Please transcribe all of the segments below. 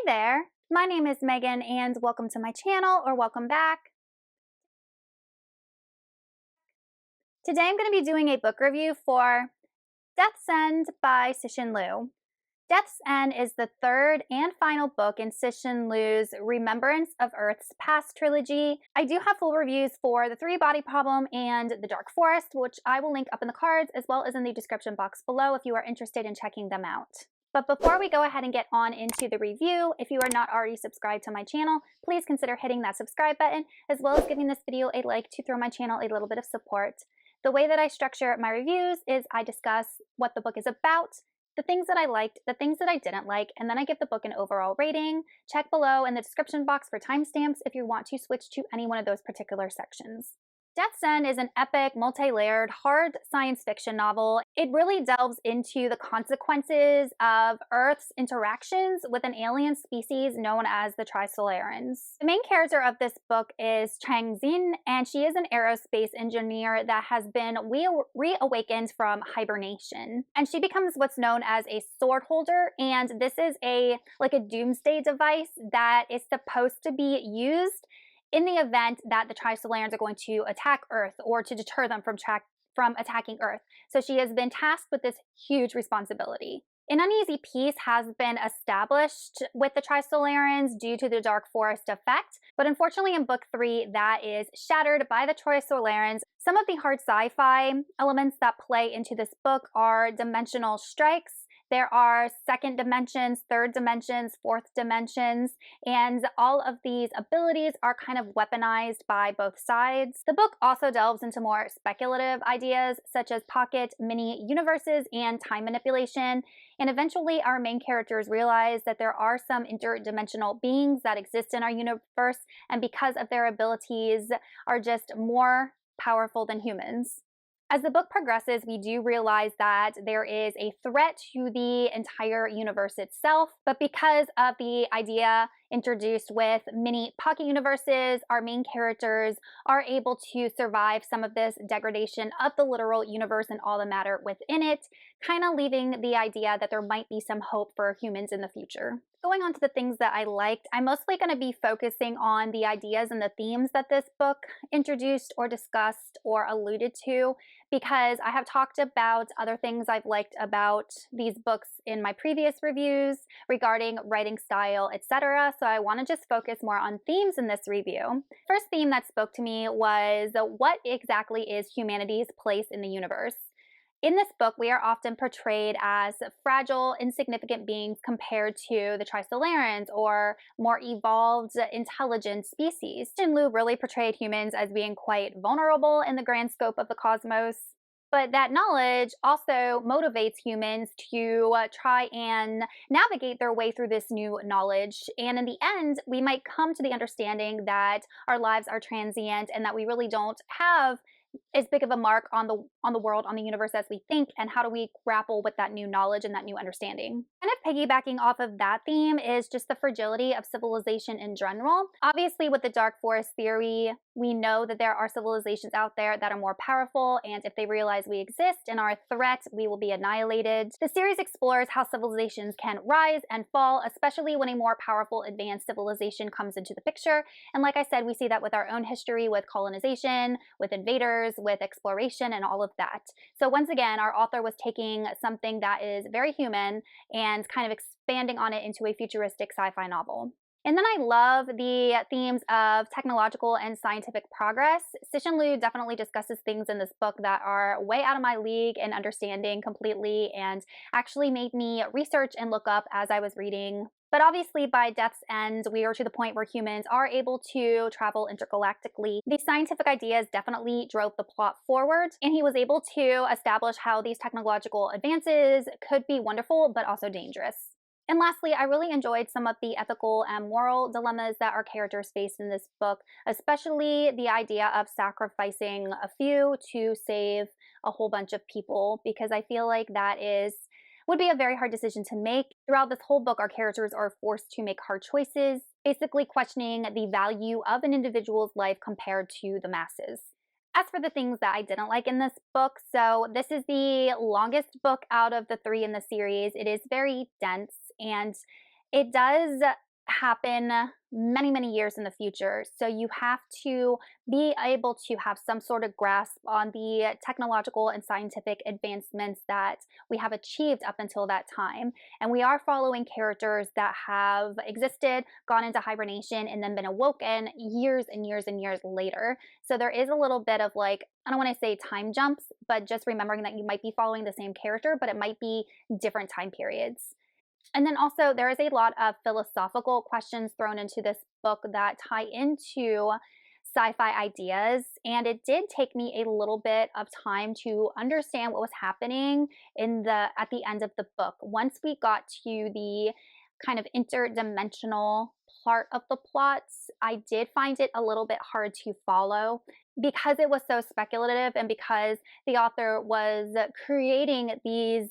there, my name is Megan and welcome to my channel, or welcome back. Today I'm going to be doing a book review for Death's End by Cixin Liu. Death's End is the third and final book in Cixin Liu's Remembrance of Earth's Past trilogy. I do have full reviews for The Three-Body Problem and The Dark Forest, which I will link up in the cards as well as in the description box below if you are interested in checking them out. But before we go ahead and get on into the review, if you are not already subscribed to my channel, please consider hitting that subscribe button, as well as giving this video a like to throw my channel a little bit of support. The way that I structure my reviews is I discuss what the book is about, the things that I liked, the things that I didn't like, and then I give the book an overall rating. Check below in the description box for timestamps if you want to switch to any one of those particular sections. Death's End is an epic, multi-layered, hard science fiction novel. It really delves into the consequences of Earth's interactions with an alien species known as the Trisolarans. The main character of this book is Cheng Xin, and she is an aerospace engineer that has been reawakened from hibernation. And she becomes what's known as a Swordholder, and this is a doomsday device that is supposed to be used in the event that the Trisolarans are going to attack Earth, or to deter them from attacking Earth. So she has been tasked with this huge responsibility. An uneasy peace has been established with the Trisolarans due to the Dark Forest effect, but unfortunately in book 3 that is shattered by the Trisolarans. Some of the hard sci-fi elements that play into this book are dimensional strikes. There are second dimensions, third dimensions, fourth dimensions, and all of these abilities are kind of weaponized by both sides. The book also delves into more speculative ideas such as pocket mini universes and time manipulation, and eventually our main characters realize that there are some interdimensional beings that exist in our universe, and because of their abilities are just more powerful than humans. As the book progresses, we do realize that there is a threat to the entire universe itself, but because of the idea introduced with mini pocket universes, our main characters are able to survive some of this degradation of the literal universe and all the matter within it, kind of leaving the idea that there might be some hope for humans in the future. Going on to the things that I liked, I'm mostly going to be focusing on the ideas and the themes that this book introduced or discussed or alluded to, because I have talked about other things I've liked about these books in my previous reviews regarding writing style, etc. So I want to just focus more on themes in this review. First theme that spoke to me was what exactly is humanity's place in the universe? In this book, we are often portrayed as fragile, insignificant beings compared to the Trisolarans, or more evolved, intelligent species. Cixin Liu really portrayed humans as being quite vulnerable in the grand scope of the cosmos, but that knowledge also motivates humans to try and navigate their way through this new knowledge. And in the end, we might come to the understanding that our lives are transient and that we really don't have as big of a mark on the world, on the universe as we think, and how do we grapple with that new knowledge and that new understanding. Kind of piggybacking off of that theme is just the fragility of civilization in general. Obviously, with the Dark Forest theory, we know that there are civilizations out there that are more powerful, and if they realize we exist and are a threat, we will be annihilated. The series explores how civilizations can rise and fall, especially when a more powerful, advanced civilization comes into the picture. And like I said, we see that with our own history, with colonization, with invaders, with exploration, and all of that. So once again, our author was taking something that is very human and kind of expanding on it into a futuristic sci-fi novel. And then I love the themes of technological and scientific progress. Cixin Liu definitely discusses things in this book that are way out of my league and understanding completely, and actually made me research and look up as I was reading. But obviously by Death's End, we are to the point where humans are able to travel intergalactically. These scientific ideas definitely drove the plot forward, and he was able to establish how these technological advances could be wonderful but also dangerous. And lastly, I really enjoyed some of the ethical and moral dilemmas that our characters face in this book, especially the idea of sacrificing a few to save a whole bunch of people, because I feel like that would be a very hard decision to make. Throughout this whole book, our characters are forced to make hard choices, basically questioning the value of an individual's life compared to the masses. As for the things that I didn't like in this book, so this is the longest book out of the 3 in the series. It is very dense, and it does happen many, many years in the future. So you have to be able to have some sort of grasp on the technological and scientific advancements that we have achieved up until that time. And we are following characters that have existed, gone into hibernation, and then been awoken years and years and years later. So there is a little bit of like, I don't want to say time jumps, but just remembering that you might be following the same character, but it might be different time periods. And then also, there is a lot of philosophical questions thrown into this book that tie into sci-fi ideas, and it did take me a little bit of time to understand what was happening at the end of the book. Once we got to the kind of interdimensional part of the plots, I did find it a little bit hard to follow because it was so speculative and because the author was creating these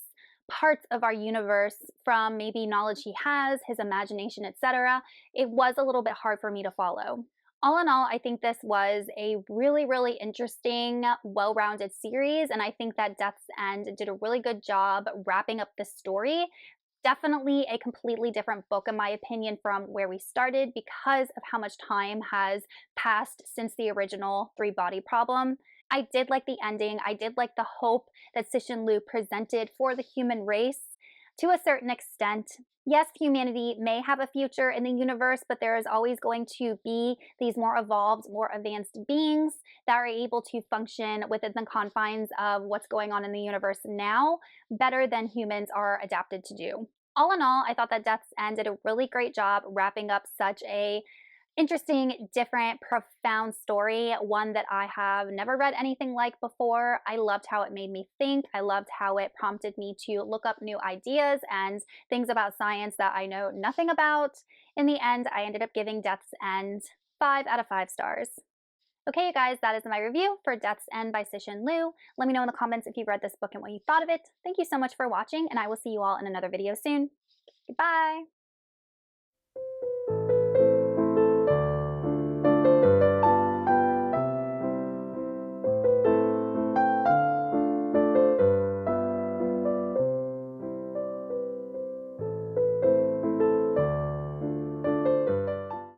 parts of our universe from maybe knowledge he has, his imagination, etc. It was a little bit hard for me to follow. All in all, I think this was a really, really interesting, well-rounded series, and I think that Death's End did a really good job wrapping up the story. Definitely a completely different book, in my opinion, from where we started because of how much time has passed since the original three-body problem. I did like the ending. I did like the hope that Cixin Liu presented for the human race to a certain extent. Yes, humanity may have a future in the universe, but there is always going to be these more evolved, more advanced beings that are able to function within the confines of what's going on in the universe now better than humans are adapted to do. All in all, I thought that Death's End did a really great job wrapping up such a interesting, different, profound story, one that I have never read anything like before. I loved how it made me think. I loved how it prompted me to look up new ideas and things about science that I know nothing about. In the end, I ended up giving Death's End 5 out of 5 stars. Okay, you guys, that is my review for Death's End by Cixin Liu. Let me know in the comments if you read this book and what you thought of it. Thank you so much for watching, and I will see you all in another video soon. Goodbye!